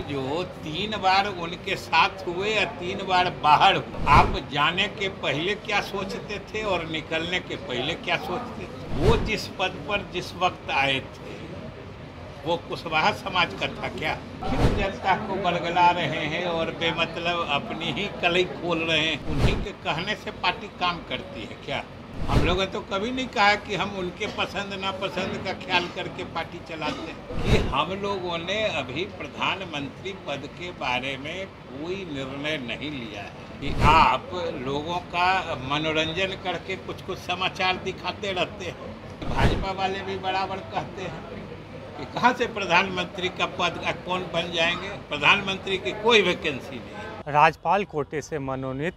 जो 3 बार उनके साथ हुए या 3 बार बाहर हुए, आप जाने के पहले क्या सोचते थे और निकलने के पहले क्या सोचते थे? वो जिस पद पर जिस वक्त आए थे वो कुशवाहा समाज का था क्या? क्यों जनता को बलगला रहे हैं और बेमतलब अपनी ही कलई खोल रहे हैं? उन्हीं के कहने से पार्टी काम करती है क्या? हम लोगों ने तो कभी नहीं कहा कि हम उनके पसंद नापसंद का ख्याल करके पार्टी चलाते हैं। कि हम लोगों ने अभी प्रधानमंत्री पद के बारे में कोई निर्णय नहीं लिया है कि आप लोगों का मनोरंजन करके कुछ कुछ समाचार दिखाते रहते हैं। भाजपा वाले भी बराबर कहते हैं कि कहाँ से प्रधानमंत्री का पद कौन बन जाएंगे, प्रधानमंत्री की कोई वैकेंसी नहीं। राजपाल कोटे से मनोनीत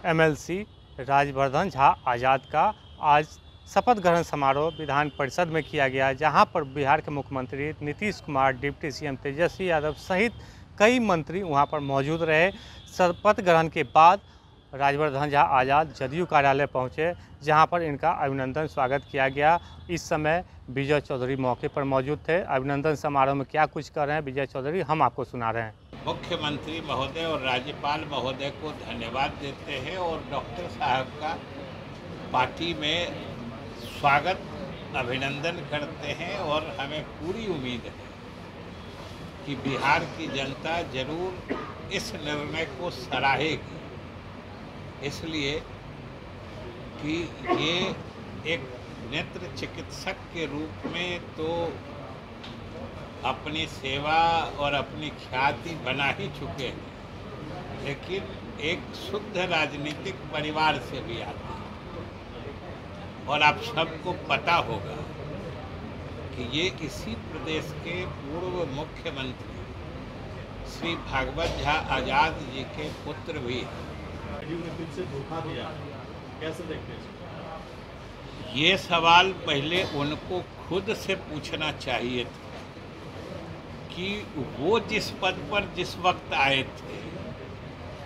एमएलसी राजवर्धन झा आज़ाद का आज शपथ ग्रहण समारोह विधान परिषद में किया गया, जहां पर बिहार के मुख्यमंत्री नीतीश कुमार, डिप्टी सीएम तेजस्वी यादव सहित कई मंत्री वहां पर मौजूद रहे। शपथ ग्रहण के बाद राजवर्धन झा आज़ाद जदयू कार्यालय पहुंचे, जहां पर इनका अभिनंदन स्वागत किया गया। इस समय विजय चौधरी मौके पर मौजूद थे। अभिनंदन समारोह में क्या कुछ कर रहे हैं विजय चौधरी, हम आपको सुना रहे हैं। मुख्यमंत्री महोदय और राज्यपाल महोदय को धन्यवाद देते हैं और डॉक्टर साहब का पार्टी में स्वागत अभिनंदन करते हैं और हमें पूरी उम्मीद है कि बिहार की जनता जरूर इस निर्णय को सराहेगी, इसलिए कि ये एक नेत्र चिकित्सक के रूप में तो अपनी सेवा और अपनी ख्याति बना ही चुके हैं, लेकिन एक शुद्ध राजनीतिक परिवार से भी आते हैं। और आप सबको पता होगा कि ये इसी प्रदेश के पूर्व मुख्यमंत्री श्री भागवत झा आज़ाद जी के पुत्र भी हैं। कैसे देखते हैं? ये सवाल पहले उनको खुद से पूछना चाहिए था कि वो जिस पद पर जिस वक्त आए थे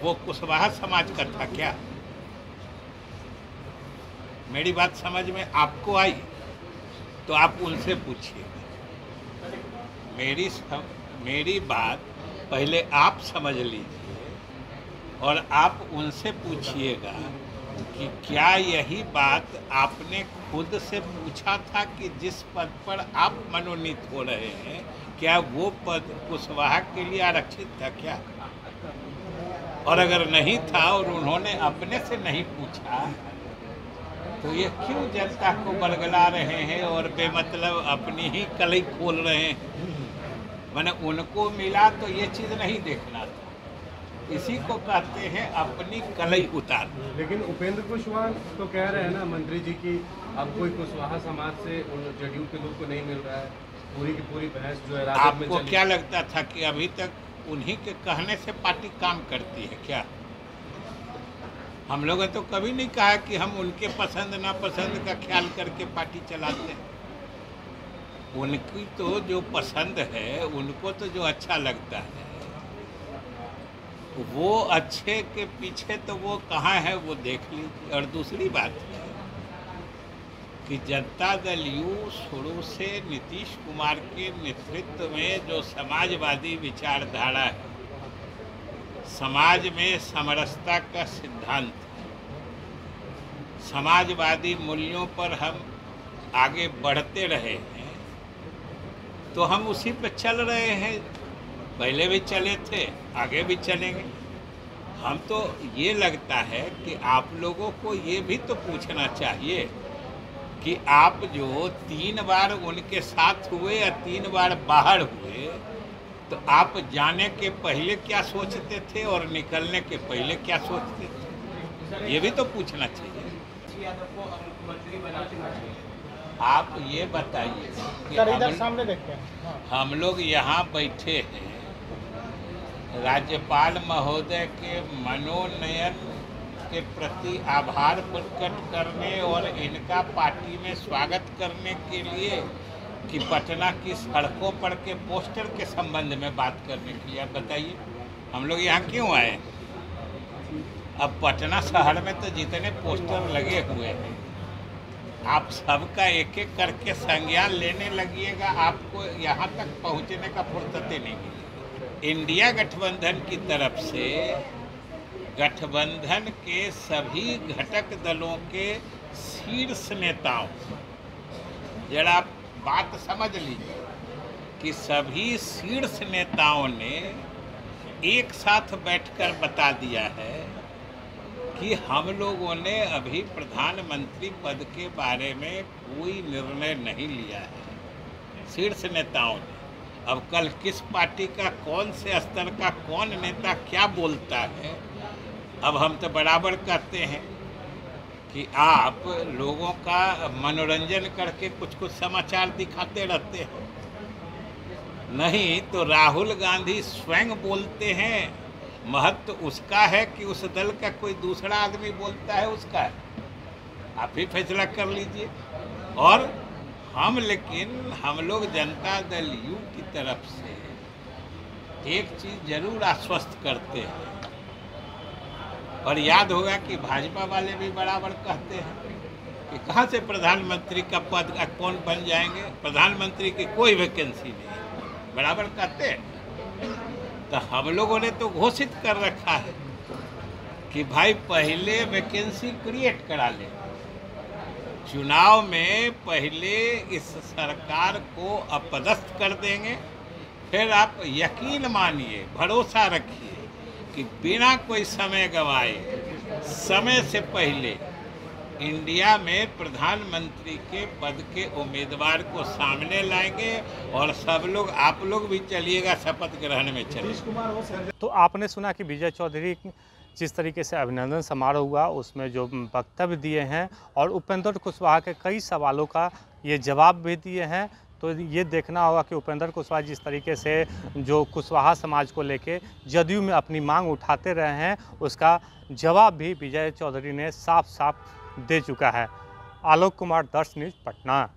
वो कुशवाहा समाज का था क्या? मेरी बात समझ में आपको आई तो आप उनसे पूछिए। मेरी बात पहले आप समझ लीजिए और आप उनसे पूछिएगा कि क्या यही बात आपने खुद से पूछा था कि जिस पद पर आप मनोनीत हो रहे हैं, क्या वो पद कुशवाहा के लिए आरक्षित था क्या? और अगर नहीं था और उन्होंने अपने से नहीं पूछा तो ये क्यों जनता को बलगला रहे हैं और बेमतलब अपनी ही कलई खोल रहे हैं? मैंने उनको मिला तो ये चीज़ नहीं देखना था, इसी को कहते हैं अपनी कलई उतार। लेकिन उपेंद्र कुशवाहा तो कह रहे हैं ना मंत्री जी की अब कोई कुशवाहा समाज से उन जदयू के लोग को नहीं मिल रहा है। पूरी की पूरी बहस जो है आपको क्या लगता था कि अभी तक उन्हीं के कहने से पार्टी काम करती है क्या? हम लोगों ने तो कभी नहीं कहा कि हम उनके पसंद नापसंद का ख्याल करके पार्टी चलाते हैं। उनकी तो जो पसंद है, उनको तो जो अच्छा लगता है, वो अच्छे के पीछे तो वो कहाँ है वो देख लीजिए। और दूसरी बात है कि जनता दल यू शुरू से नीतीश कुमार के नेतृत्व में जो समाजवादी विचारधारा है, समाज में समरसता का सिद्धांत, समाजवादी मूल्यों पर हम आगे बढ़ते रहे हैं, तो हम उसी पे चल रहे हैं। पहले भी चले थे, आगे भी चलेंगे। हम तो ये लगता है कि आप लोगों को ये भी तो पूछना चाहिए कि आप जो 3 बार उनके साथ हुए या 3 बार बाहर हुए, तो आप जाने के पहले क्या सोचते थे और निकलने के पहले क्या सोचते थे? ये भी तो पूछना चाहिए। आप ये बताइए कि हम लोग यहाँ बैठे हैं, राज्यपाल महोदय के मनोनयन के प्रति आभार प्रकट करने और इनका पार्टी में स्वागत करने के लिए कि पटना की सड़कों पर के पोस्टर के संबंध में बात करने के लिए? आप बताइए हम लोग यहाँ क्यों आए? अब पटना शहर में तो जितने पोस्टर लगे हुए हैं, आप सबका एक एक करके संज्ञान लेने लगिएगा, आपको यहाँ तक पहुँचने का फुर्सत ही नहीं मिलेगी। इंडिया गठबंधन की तरफ से गठबंधन के सभी घटक दलों के शीर्ष नेताओं, जरा आप बात समझ लीजिए कि सभी शीर्ष नेताओं ने एक साथ बैठकर बता दिया है कि हम लोगों ने अभी प्रधानमंत्री पद के बारे में कोई निर्णय नहीं लिया है, शीर्ष नेताओं ने। अब कल किस पार्टी का, कौन से स्तर का कौन नेता क्या बोलता है, अब हम तो बराबर कहते हैं कि आप लोगों का मनोरंजन करके कुछ कुछ समाचार दिखाते रहते हैं, नहीं तो राहुल गांधी स्वयं बोलते हैं। महत्व उसका है कि उस दल का कोई दूसरा आदमी बोलता है, उसका है, आप ही फैसला कर लीजिए। और हम लोग जनता दल यू की तरफ से एक चीज़ जरूर आश्वस्त करते हैं, और याद होगा कि भाजपा वाले भी बराबर कहते हैं कि कहाँ से प्रधानमंत्री का पद कौन बन जाएंगे, प्रधानमंत्री की कोई वैकेंसी नहीं, बराबर कहते हैं। तो हम लोगों ने तो घोषित कर रखा है कि भाई पहले वैकेंसी क्रिएट करा ले, चुनाव में पहले इस सरकार को अपदस्थ कर देंगे, फिर आप यकीन मानिए, भरोसा रखिए कि बिना कोई समय गंवाए समय से पहले इंडिया में प्रधानमंत्री के पद के उम्मीदवार को सामने लाएंगे, और सब लोग, आप लोग भी चलिएगा, शपथ ग्रहण में चलिए। तो आपने सुना कि विजय चौधरी जिस तरीके से अभिनंदन समारोह हुआ उसमें जो वक्तव्य दिए हैं, और उपेंद्र कुशवाहा के कई सवालों का ये जवाब भी दिए हैं। तो ये देखना होगा कि उपेंद्र कुशवाहा जिस तरीके से जो कुशवाहा समाज को लेके जदयू में अपनी मांग उठाते रहे हैं, उसका जवाब भी विजय चौधरी ने साफ साफ दे चुका है। आलोक कुमार, दर्श न्यूज़, पटना।